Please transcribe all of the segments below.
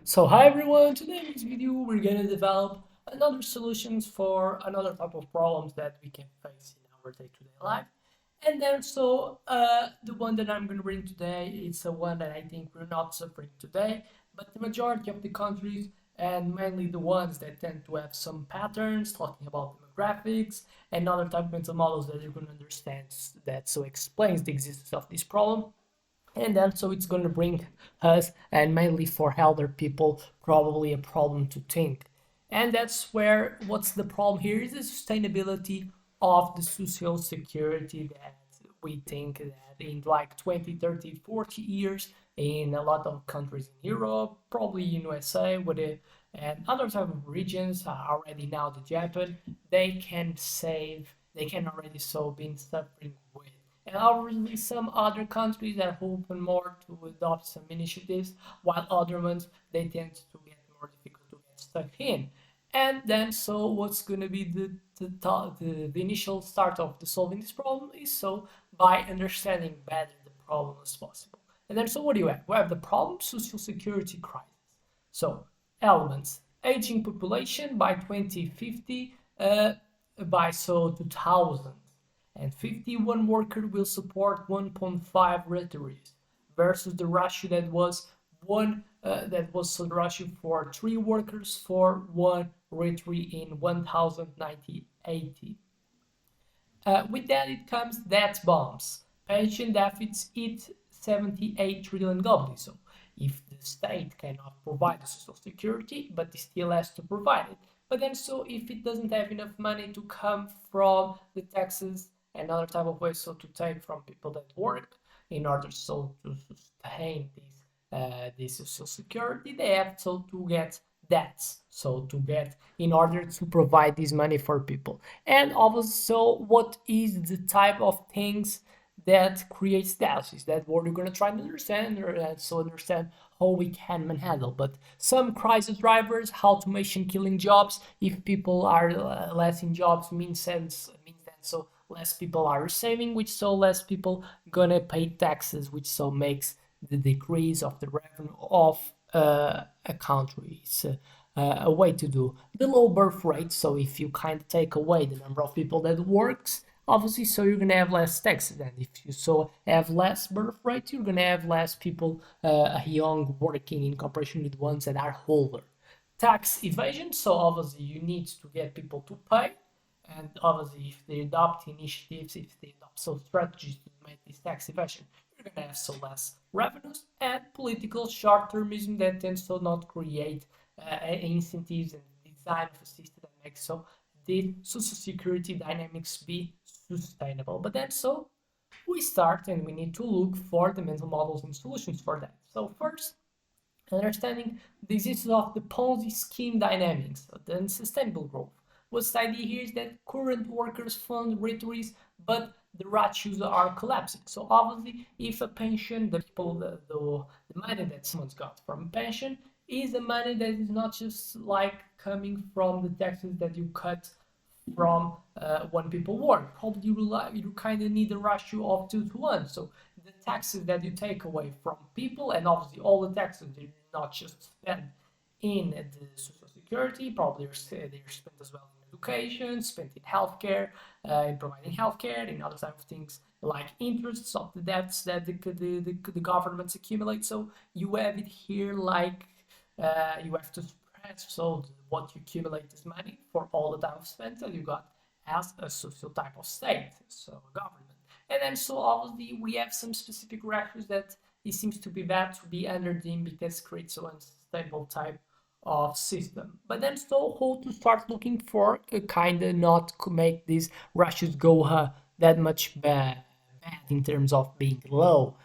So hi everyone, today in this video we're gonna develop another solutions for another type of problems that we can face in our day-to-day life. And then the one that I'm gonna bring today is a one that I think we're not suffering today, but the majority of the countries and mainly the ones that tend to have some patterns talking about demographics and other type of mental models that you're gonna understand that so explains the existence of this problem, and then so it's going to bring us, and mainly for elder people, probably a problem to think. And that's where what's the problem here is the sustainability of the social security that we think that in like 20, 30, 40 years in a lot of countries in Europe, probably in USA with it, and other type of regions already now the Japan, they can already so been suffering with. And obviously, some other countries are open more to adopt some initiatives, while other ones they tend to get more difficult to get stuck in. And then, so what's going to be the initial start of the solving this problem is so by understanding better the problem as possible. And then, so what do you have? We have the problem social security crisis. So elements aging population by 2050, by so 2000 and 51 worker will support 1.5 retirees versus the ratio that was the ratio for 3 workers for 1 retiree in 1980. With that, it comes debt bombs. Pension deficits hit 78 trillion globally. So, if the state cannot provide the social security, but it still has to provide it. But then, so if it doesn't have enough money to come from the taxes and other type of ways, so to take from people that work in order so to sustain this social security, they have so to get debts. So to get in order to provide this money for people. And also, what is the type of things that creates that? Is that what we're going to try to understand, or so understand how we can handle? But some crisis drivers, automation killing jobs. If people are less in jobs, means that so less people are saving, which so less people gonna pay taxes, which so makes the decrease of the revenue of a country. It's a way to do the low birth rate. So if you kind of take away the number of people that works, obviously, so you're gonna have less taxes. And if you so have less birth rate, you're gonna have less people young working in comparison with ones that are older. Tax evasion. So obviously, you need to get people to pay. And obviously, if they adopt initiatives, if they adopt some strategies to make this tax evasion, you're gonna have so less revenues. And political short-termism that tends to not create incentives and design of a system that makes so the social security dynamics be sustainable. But then so we start and we need to look for the mental models and solutions for that. So first, understanding the existence of the Ponzi scheme dynamics, so the unsustainable growth. What's the idea here is that current workers fund retirees, but the ratios are collapsing. So obviously, if a pension, the money that someone's got from pension is the money that is not just like coming from the taxes that you cut from when people work. Probably you kind of need a ratio of 2 to 1. So the taxes that you take away from people, and obviously all the taxes they're not just spent in the social security, probably they're spent as well in education, spent in healthcare, in providing healthcare, in other type of things like interests of the debts that the governments accumulate. So you have it here like you have to spread so what you accumulate is money for all the time spent that you got as a social type of state, so government. And then so obviously we have some specific ratios that it seems to be bad to be under them because it creates an unstable type of system. But then so how to start looking for a kind of not to make these ratios go that much bad in terms of being low.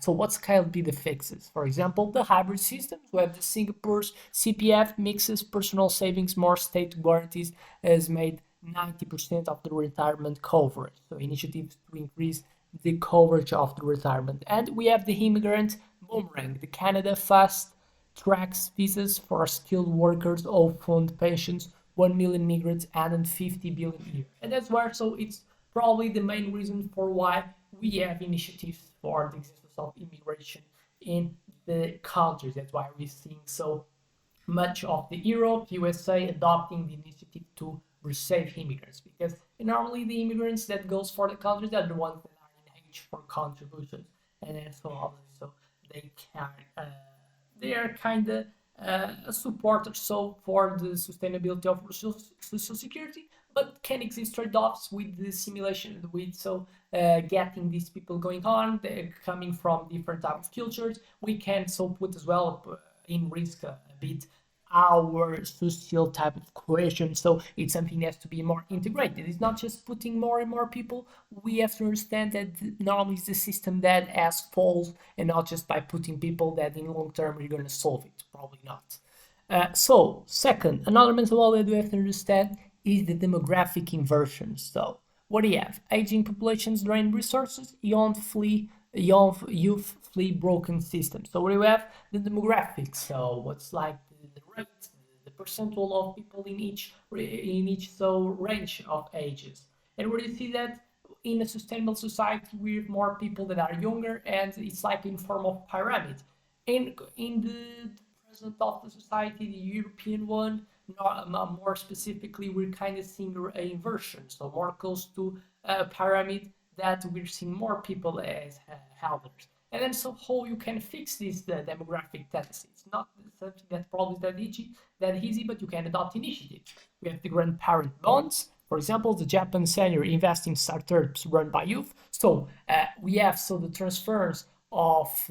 So what's kind of be the fixes? For example, the hybrid systems where the Singapore's CPF mixes personal savings more state guarantees has made 90% of the retirement coverage. So initiatives to increase the coverage of the retirement. And we have the immigrant boomerang, the Canada fast tracks visas for skilled workers of fund pensions, 1 million migrants and 50 billion a year. And that's where so it's probably the main reason for why we have initiatives for the existence of immigration in the countries. That's why we're seeing so much of the Europe, USA adopting the initiative to receive immigrants, because normally the immigrants that goes for the countries are the ones that are in age for contributions, and then so on. So they can they are kind of a supporter so for the sustainability of social security, but can exist trade-offs with the simulation with so getting these people going on, they're coming from different type of cultures. We can so put as well in risk a bit our social type of cohesion. So it's something that has to be more integrated. It's not just putting more and more people. We have to understand that normally it's the system that has falls, and not just by putting people that in long term you're going to solve it. Probably not. So, second, another mental model that we have to understand is the demographic inversion. So, what do you have? Aging populations drain resources, young youth flee broken systems. So, what do we have? The demographics. So, what's like the rate, the percentile of people in each so range of ages. And where do you see that in a sustainable society with more people that are younger, and it's like in form of pyramid. In the present of the society, the European one, more specifically, we're kind of seeing an inversion, so more close to a pyramid, that we're seeing more people as elders. And then so how you can fix this demographic tendency? It's not something that probably that easy, but you can adopt initiatives. We have the grandparent bonds. For example, the Japan Senior Investing Startups run by youth. So we have so the transfers of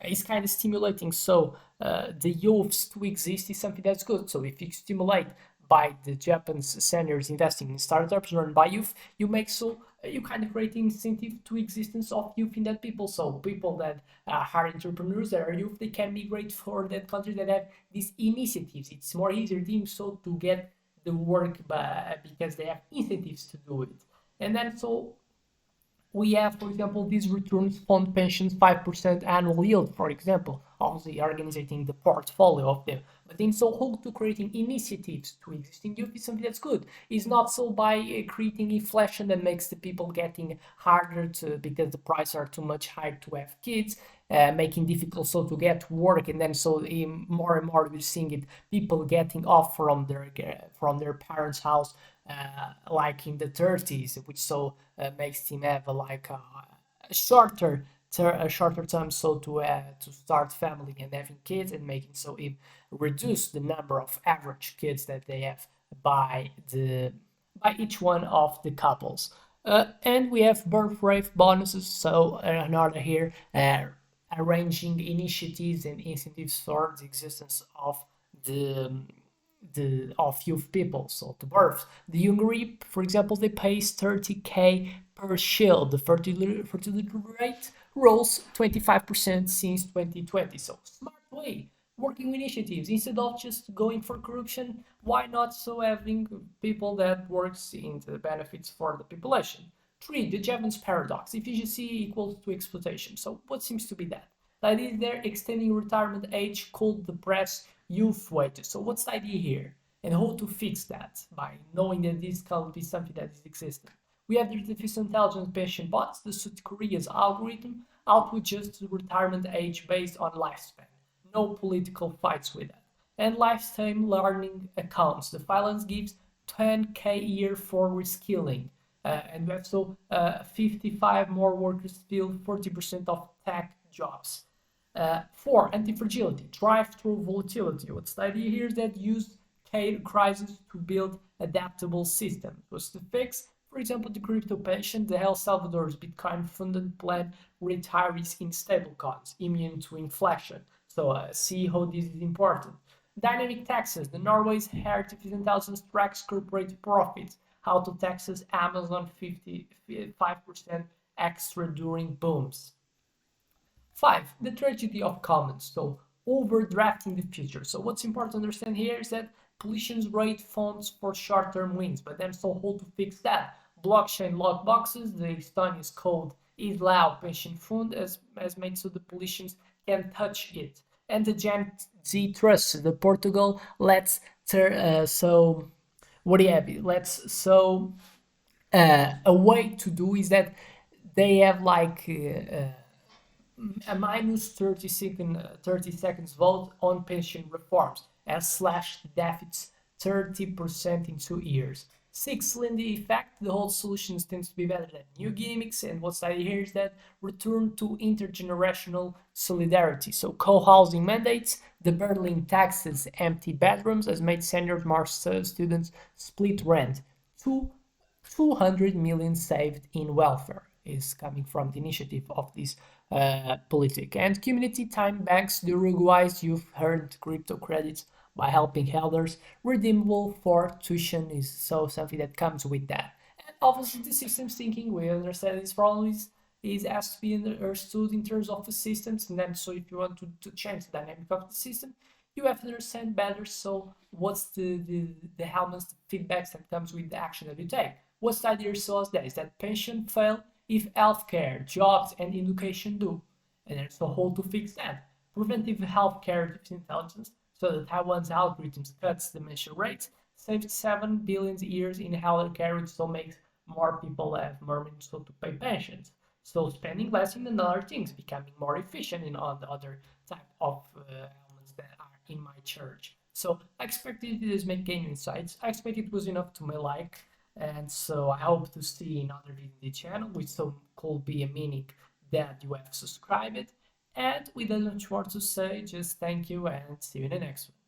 is kind of stimulating. So the youths to exist is something that's good. So if you stimulate by the Japanese seniors investing in startups run by youth, you make so you kind of create incentive to existence of youth in that people. So people that are entrepreneurs that are youth, they can migrate for that country that have these initiatives. It's more easier to so to get the work because they have incentives to do it. And then so we have, for example, these returns fund pensions 5% annual yield, for example, obviously organizing the portfolio of them. But in so whole to creating initiatives to existing youth is something that's good. It's not so by creating inflation that makes the people getting harder to because the prices are too much higher to have kids, making difficult so to get work, and then so more and more we're seeing it people getting off from their parents' house like in the 30s, which so makes him have a shorter term so to start family and having kids, and making so it reduce the number of average kids that they have by each one of the couples. And we have birth rate bonuses. So another here arranging initiatives and incentives for the existence of the of youth people, so to birth. The Hungary, for example, they pay 30K per child. The fertility rate rose 25% since 2020. So smart way, working initiatives instead of just going for corruption. Why not so having people that works in the benefits for the population? Three, the Jevons paradox: efficiency equals to exploitation. So what seems to be that? The idea is they're extending retirement age could depress youth wages. So what's the idea here? And how to fix that by knowing that this can be something that is existing. We have the artificial intelligence pension bots, the South Korea's algorithm, how to adjust the retirement age based on lifespan. No political fights with that. And lifetime learning accounts. The finance gives 10K a year for reskilling. And we have so 55 more workers fill 40% of tech jobs. Four, anti-fragility, drive through volatility. What's the idea here is that use crisis to build adaptable systems. What's the fix? For example, the crypto pension, the El Salvador's Bitcoin-funded plan retirees in stablecoins, immune to inflation. So see how this is important. Dynamic taxes, the Norway's artificial intelligence tracks corporate profits. How to taxes Amazon 55% extra during booms. Five, the tragedy of commons, so overdrafting the future. So what's important to understand here is that politicians rate funds for short-term wins, but then so how to fix that? Blockchain lockboxes, the Estonia's code is allowed pension fund as made so the politicians can touch it. And the Gen Z trust, the Portugal so what do you have? A way to do is that they have a minus 30 seconds vote on pension reforms and slashed deficits 30% in 2 years. Six, Lindy effect, the whole solutions tends to be better than new gimmicks, and what's I here is that return to intergenerational solidarity. So co-housing mandates, the Berlin taxes empty bedrooms has made seniors more students split rent. 200 million saved in welfare is coming from the initiative of this politic. And community time banks, the Uruguay's youth earned crypto credits by helping elders, redeemable for tuition is so something that comes with that. And obviously the systems thinking, we understand this problem is has to be understood in terms of the systems, and then so if you want to change the dynamic of the system, you have to understand better so what's the elements, the feedbacks that comes with the action that you take. What's the idea so is that pension fail if healthcare, jobs, and education do. And there's a whole to fix that. Preventive healthcare intelligence, so that Taiwan's algorithms cuts dementia rates, saved 7 billion years in healthcare, which still makes more people have more means so to pay pensions. So spending less in other things, becoming more efficient in all the other type of elements that are in my church. So I expected this make game insights. I expect it was enough to my like. And so I hope to see another video in the channel, which so could be a meaning that you have subscribed. And without much more to say, just thank you and see you in the next one.